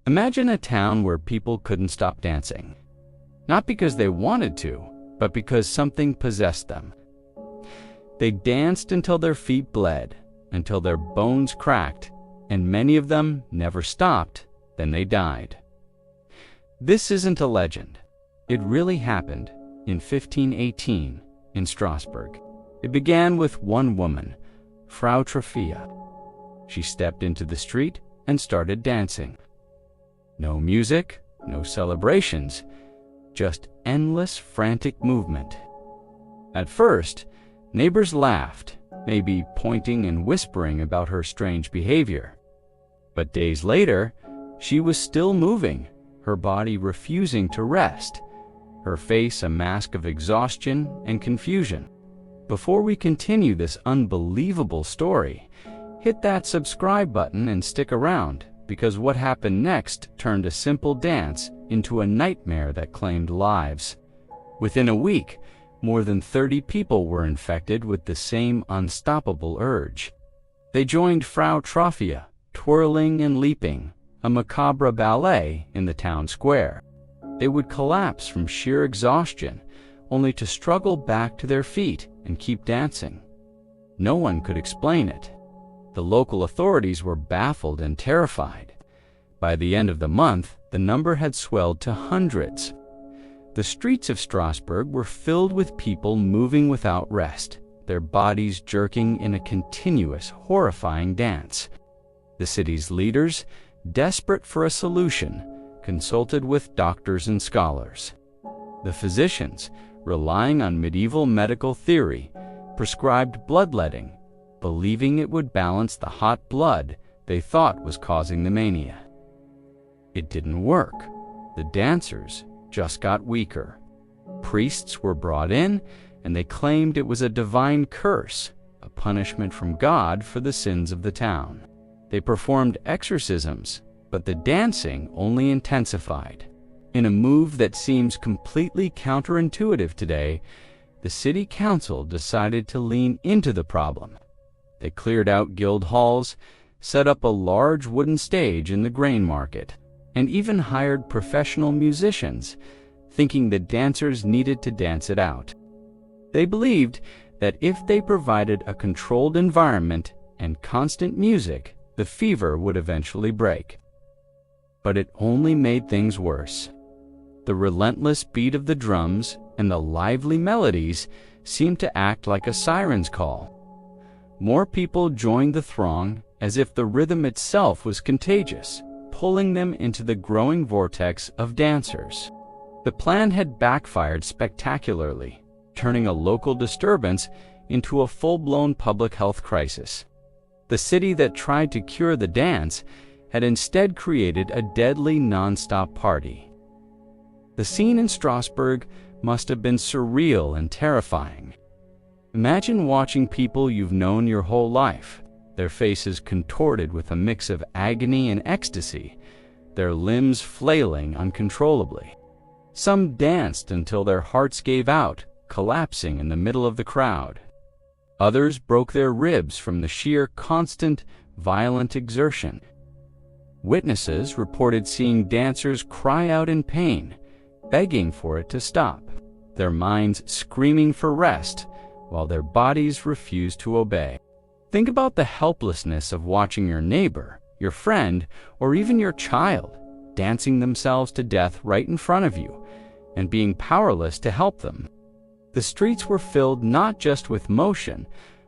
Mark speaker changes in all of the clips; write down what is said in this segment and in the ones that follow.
Speaker 1: Imagine a town where people couldn't stop dancing. Not because they wanted to, but because something possessed them. They danced until their feet bled, until their bones cracked, and many of them never stopped, then they died. This isn't a legend. It really happened in 1518 in Strasbourg. It began with one woman, Frau Trophia. She stepped into the street and started dancing. No music, no celebrations, just endless frantic movement. At first, neighbors laughed, maybe pointing and whispering about her strange behavior. But days later, she was still moving, her body refusing to rest, her face a mask of exhaustion and confusion. Before we continue this unbelievable story, hit that subscribe button and stick around, because what happened next turned a simple dance into a nightmare that claimed lives. Within a week, more than 30 people were infected with the same unstoppable urge. They joined Frau Trophia, twirling and leaping, a macabre ballet in the town square. They would collapse from sheer exhaustion, only to struggle back to their feet and keep dancing. No one could explain it. The local authorities were baffled and terrified. By the end of the month, the number had swelled to hundreds. The streets of Strasbourg were filled with people moving without rest, their bodies jerking in a continuous, horrifying dance. The city's leaders, desperate for a solution, consulted with doctors and scholars. The physicians, relying on medieval medical theory, prescribed bloodletting, believing it would balance the hot blood they thought was causing the mania. It didn't work. The dancers just got weaker. Priests were brought in, and they claimed it was a divine curse, a punishment from God for the sins of the town. They performed exorcisms, but the dancing only intensified. In a move that seems completely counterintuitive today, the city council decided to lean into the problem. They cleared out guild halls, set up a large wooden stage in the grain market, and even hired professional musicians, thinking the dancers needed to dance it out. They believed that if they provided a controlled environment and constant music, the fever would eventually break. But it only made things worse. The relentless beat of the drums and the lively melodies seemed to act like a siren's call. More people joined the throng as if the rhythm itself was contagious, pulling them into the growing vortex of dancers. The plan had backfired spectacularly, turning a local disturbance into a full-blown public health crisis. The city that tried to cure the dance had instead created a deadly non-stop party. The scene in Strasbourg must have been surreal and terrifying. Imagine watching people you've known your whole life, their faces contorted with a mix of agony and ecstasy, their limbs flailing uncontrollably. Some danced until their hearts gave out, collapsing in the middle of the crowd. Others broke their ribs from the sheer constant, violent exertion. Witnesses reported seeing dancers cry out in pain, begging for it to stop, their minds screaming for rest, while their bodies refused to obey. Think about the helplessness of watching your neighbor, your friend, or even your child dancing themselves to death right in front of you, and being powerless to help them. The streets were filled not just with motion,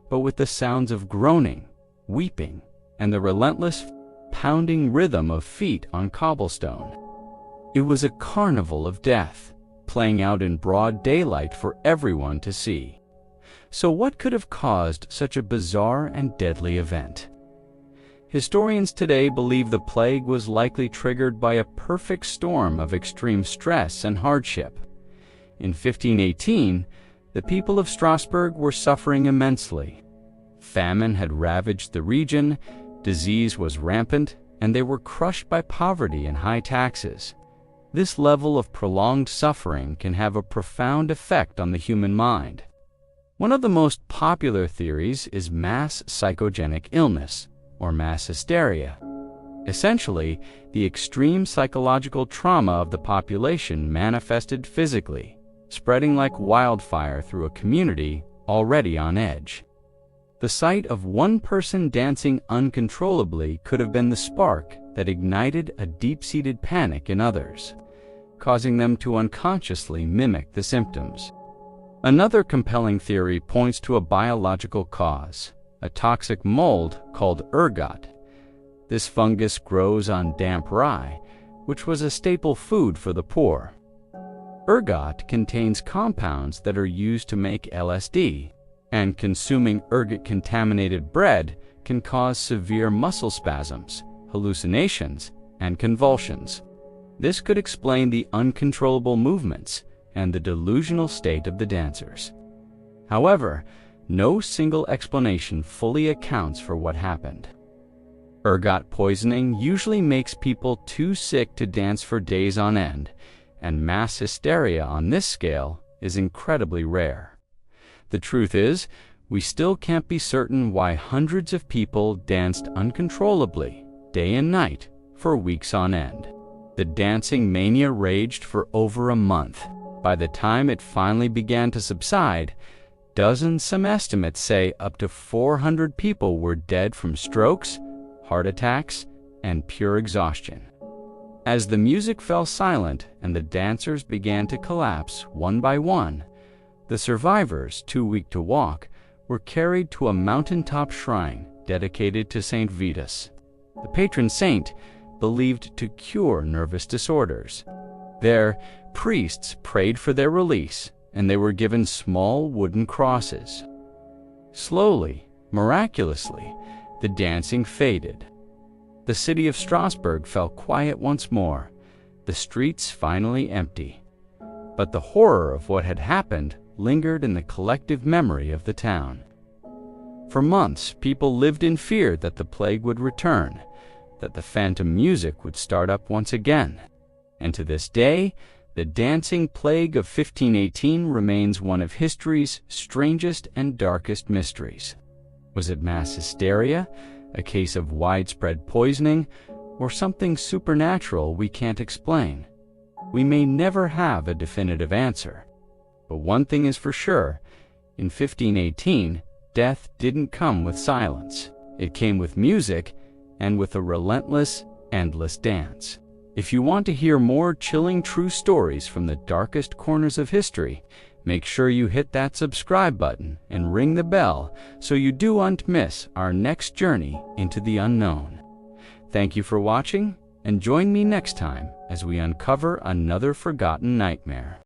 Speaker 1: but with the sounds of groaning, weeping, and the relentless pounding rhythm of feet on cobblestone. It was a carnival of death, playing out in broad daylight for everyone to see. So what could have caused such a bizarre and deadly event? Historians today believe the plague was likely triggered by a perfect storm of extreme stress and hardship. In 1518, the people of Strasbourg were suffering immensely. Famine had ravaged the region, disease was rampant, and they were crushed by poverty and high taxes. This level of prolonged suffering can have a profound effect on the human mind. One of the most popular theories is mass psychogenic illness, or mass hysteria. Essentially, the extreme psychological trauma of the population manifested physically, spreading like wildfire through a community already on edge. The sight of one person dancing uncontrollably could have been the spark that ignited a deep-seated panic in others, causing them to unconsciously mimic the symptoms. Another compelling theory points to a biological cause, a toxic mold called ergot. This fungus grows on damp rye, which was a staple food for the poor. Ergot contains compounds that are used to make LSD, and consuming ergot-contaminated bread can cause severe muscle spasms, hallucinations, and convulsions. This could explain the uncontrollable movements and the delusional state of the dancers. However, no single explanation fully accounts for what happened. Ergot poisoning usually makes people too sick to dance for days on end, and mass hysteria on this scale is incredibly rare. The truth is, we still can't be certain why hundreds of people danced uncontrollably, day and night, for weeks on end. The dancing mania raged for over a month. By the time it finally began to subside, some estimates say up to 400 people were dead from strokes, heart attacks, and pure exhaustion. As the music fell silent and the dancers began to collapse one by one, the survivors, too weak to walk, were carried to a mountaintop shrine dedicated to Saint Vitus, the patron saint believed to cure nervous disorders. There, priests prayed for their release, and they were given small wooden crosses. Slowly, miraculously, the dancing faded. The city of Strasbourg fell quiet once more, the streets finally empty. But the horror of what had happened lingered in the collective memory of the town. For months, people lived in fear that the plague would return, that the phantom music would start up once again. And to this day, the dancing plague of 1518 remains one of history's strangest and darkest mysteries. Was it mass hysteria, a case of widespread poisoning, or something supernatural we can't explain? We may never have a definitive answer. But one thing is for sure, in 1518, death didn't come with silence. It came with music and with a relentless, endless dance. If you want to hear more chilling true stories from the darkest corners of history, make sure you hit that subscribe button and ring the bell so you don't miss our next journey into the unknown. Thank you for watching, and join me next time as we uncover another forgotten nightmare.